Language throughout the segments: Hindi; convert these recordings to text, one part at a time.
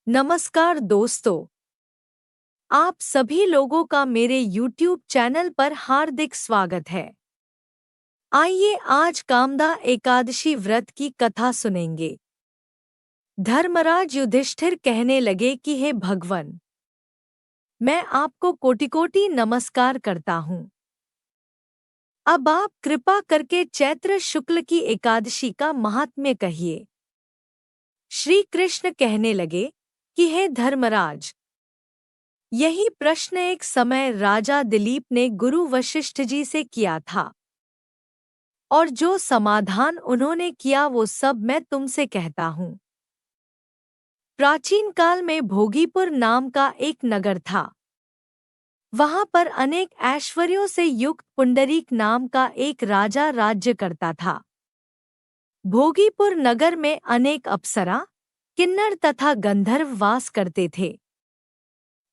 नमस्कार दोस्तों, आप सभी लोगों का मेरे YouTube चैनल पर हार्दिक स्वागत है। आइए आज कामदा एकादशी व्रत की कथा सुनेंगे। धर्मराज युधिष्ठिर कहने लगे कि हे भगवन, मैं आपको कोटि-कोटि नमस्कार करता हूँ। अब आप कृपा करके चैत्र शुक्ल की एकादशी का महात्म्य कहिए। श्री कृष्ण कहने लगे कि हे धर्मराज, यही प्रश्न एक समय राजा दिलीप ने गुरु वशिष्ठ जी से किया था, और जो समाधान उन्होंने किया वो सब मैं तुमसे कहता हूँ। प्राचीन काल में भोगीपुर नाम का एक नगर था। वहां पर अनेक ऐश्वर्यों से युक्त पुंडरीक नाम का एक राजा राज्य करता था। भोगीपुर नगर में अनेक अप्सरा, किन्नर तथा गंधर्व वास करते थे।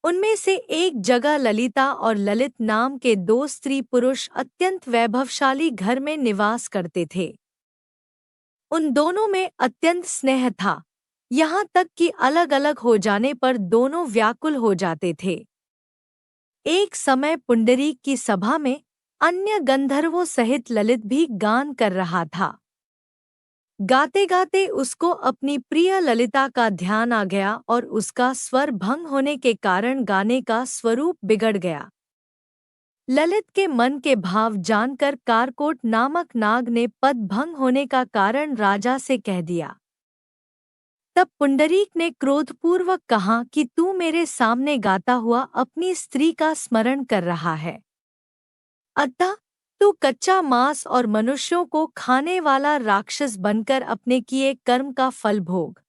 उनमें से एक जगह ललिता और ललित नाम के दो स्त्री पुरुष अत्यंत वैभवशाली घर में निवास करते थे। उन दोनों में अत्यंत स्नेह था, यहाँ तक कि अलग अलग हो जाने पर दोनों व्याकुल हो जाते थे। एक समय पुंडरीक की सभा में अन्य गंधर्वों सहित ललित भी गान कर रहा था। गाते गाते उसको अपनी प्रिय ललिता का ध्यान आ गया और उसका स्वर भंग होने के कारण गाने का स्वरूप बिगड़ गया। ललित के मन के भाव जानकर कारकोट नामक नाग ने पद भंग होने का कारण राजा से कह दिया। तब पुंडरीक ने क्रोधपूर्वक कहा कि तू मेरे सामने गाता हुआ अपनी स्त्री का स्मरण कर रहा है, अतः तू कच्चा मांस और मनुष्यों को खाने वाला राक्षस बनकर अपने किए कर्म का फल भोग।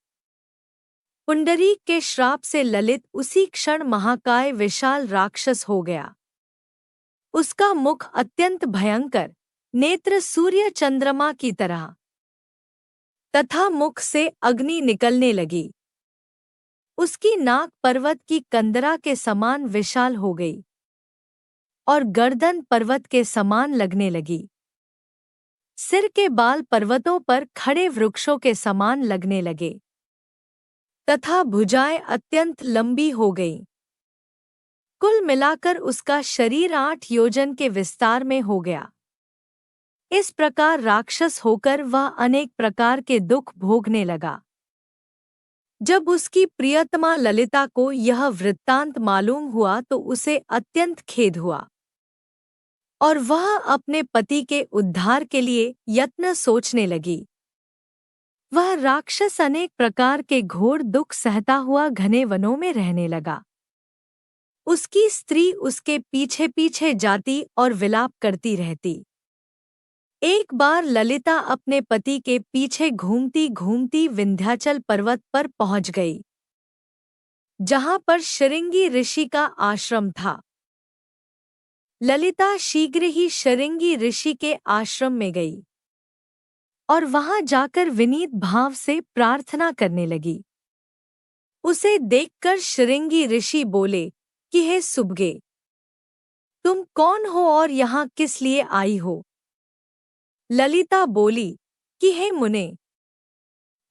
पुंडरीक के श्राप से ललित उसी क्षण महाकाय विशाल राक्षस हो गया। उसका मुख अत्यंत भयंकर, नेत्र सूर्य चंद्रमा की तरह तथा मुख से अग्नि निकलने लगी। उसकी नाक पर्वत की कंदरा के समान विशाल हो गई और गर्दन पर्वत के समान लगने लगी। सिर के बाल पर्वतों पर खड़े वृक्षों के समान लगने लगे तथा भुजाएं अत्यंत लंबी हो गईं। कुल मिलाकर उसका शरीर 8 योजन के विस्तार में हो गया। इस प्रकार राक्षस होकर वह अनेक प्रकार के दुख भोगने लगा। जब उसकी प्रियतमा ललिता को यह वृत्तांत मालूम हुआ तो उसे अत्यंत खेद हुआ और वह अपने पति के उद्धार के लिए यत्न सोचने लगी। वह राक्षस अनेक प्रकार के घोर दुख सहता हुआ घने वनों में रहने लगा। उसकी स्त्री उसके पीछे पीछे जाती और विलाप करती रहती। एक बार ललिता अपने पति के पीछे घूमती घूमती विंध्याचल पर्वत पर पहुंच गई, जहां पर शृंगी ऋषि का आश्रम था। ललिता शीघ्र ही शृंगी ऋषि के आश्रम में गई और वहां जाकर विनीत भाव से प्रार्थना करने लगी। उसे देखकर शृंगी ऋषि बोले कि हे सुबगे, तुम कौन हो और यहाँ किस लिए आई हो? ललिता बोली कि हे मुने,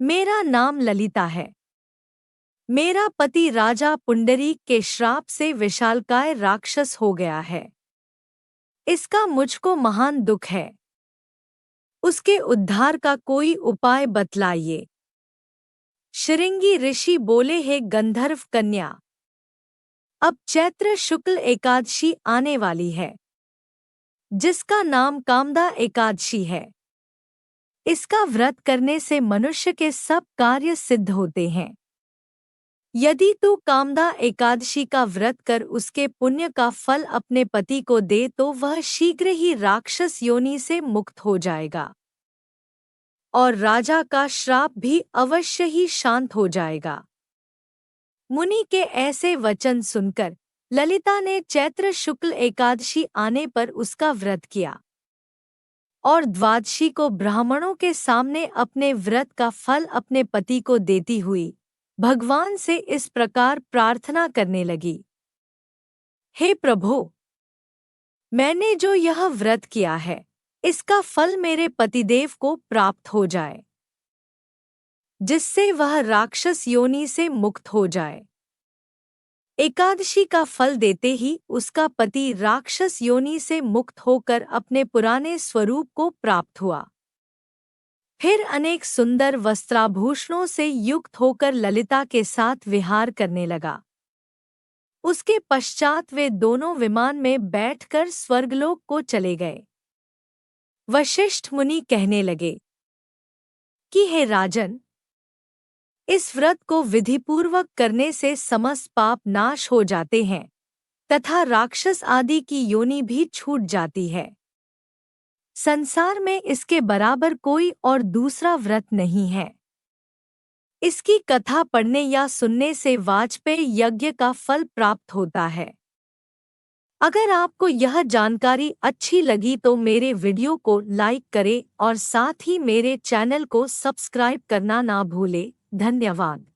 मेरा नाम ललिता है। मेरा पति राजा पुंडरीक के श्राप से विशालकाय राक्षस हो गया है। इसका मुझको महान दुख है। उसके उद्धार का कोई उपाय बतलाइए। शृंगी ऋषि बोले, हे गंधर्व कन्या, अब चैत्र शुक्ल एकादशी आने वाली है, जिसका नाम कामदा एकादशी है। इसका व्रत करने से मनुष्य के सब कार्य सिद्ध होते हैं। यदि तू कामदा एकादशी का व्रत कर उसके पुण्य का फल अपने पति को दे तो वह शीघ्र ही राक्षस योनि से मुक्त हो जाएगा और राजा का श्राप भी अवश्य ही शांत हो जाएगा। मुनि के ऐसे वचन सुनकर ललिता ने चैत्र शुक्ल एकादशी आने पर उसका व्रत किया और द्वादशी को ब्राह्मणों के सामने अपने व्रत का फल अपने पति को देती हुई भगवान से इस प्रकार प्रार्थना करने लगी। हे प्रभो, मैंने जो यह व्रत किया है, इसका फल मेरे पतिदेव को प्राप्त हो जाए। जिससे वह राक्षस योनि से मुक्त हो जाए। एकादशी का फल देते ही उसका पति राक्षस योनि से मुक्त होकर अपने पुराने स्वरूप को प्राप्त हुआ। फिर अनेक सुंदर वस्त्राभूषणों से युक्त होकर ललिता के साथ विहार करने लगा। उसके पश्चात वे दोनों विमान में बैठकर स्वर्गलोक को चले गए। वशिष्ठ मुनि कहने लगे कि हे राजन, इस व्रत को विधिपूर्वक करने से समस्त पाप नाश हो जाते हैं तथा राक्षस आदि की योनि भी छूट जाती है। संसार में इसके बराबर कोई और दूसरा व्रत नहीं है। इसकी कथा पढ़ने या सुनने से वाजपेयी यज्ञ का फल प्राप्त होता है। अगर आपको यह जानकारी अच्छी लगी तो मेरे वीडियो को लाइक करें और साथ ही मेरे चैनल को सब्सक्राइब करना ना भूलें। धन्यवाद।